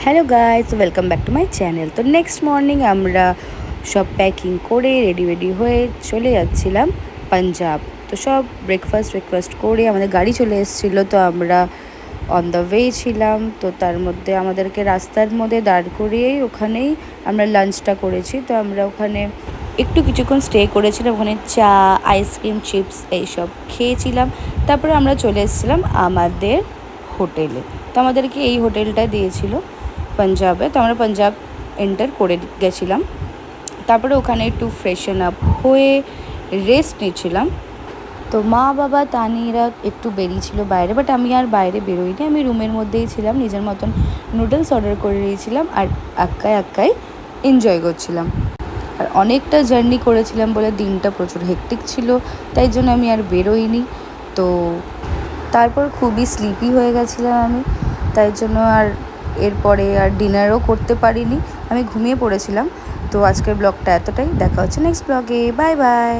Hello guys, welcome back to my channel. তো next morning আমরা সব প্যাকিং করে রেডি হয়ে চলে যাচ্ছিলাম পাঞ্জাব। তো সব ব্রেকফাস্ট করে আমাদের গাড়ি চলে এসেছিলো। তো আমরা অন দ্য ওয়ে ছিলাম। তো তার মধ্যে আমাদেরকে রাস্তার মধ্যে দাঁড় করিয়েই ওখানেই আমরা লাঞ্চটা করেছি। তো আমরা ওখানে কিছুক্ষণ স্টে করেছিলাম, ওখানে চা, আইসক্রিম, চিপস এইসব খেয়েছিলাম। তারপরে আমরা চলে এসেছিলাম আমাদের হোটেলে। তো আমাদেরকে এই হোটেলটা দিয়েছিল পাঞ্জাবে। তো আমরা পাঞ্জাব এন্টার করে গেছিলাম। তারপরে ওখানে একটু ফ্রেশন আপ হয়ে রেস্ট নিচ্ছিলাম। তো মা বাবা তানিরা একটু বেরিয়েছিল বাইরে, বাট আমি আর বাইরে বেরোইনি। আমি রুমের মধ্যেই ছিলাম, নিজের মতন নুডলস অর্ডার করে দিয়েছিলাম আর একাই এনজয় করছিলাম। আর অনেকটা জার্নি করেছিলাম বলে দিনটা প্রচুর হেক্টিক ছিল, তাই জন্য আমি আর বেরোইনি। তো তারপর খুবই স্লিপি হয়ে গেছিলাম আমি, তাই জন্য আর এরপরে আর ডিনারও করতে পারিনি, আমি ঘুমিয়ে পড়েছিলাম। তো আজকের ব্লগটা এতটাই, দেখা হচ্ছে নেক্সট ব্লগে। Bye bye.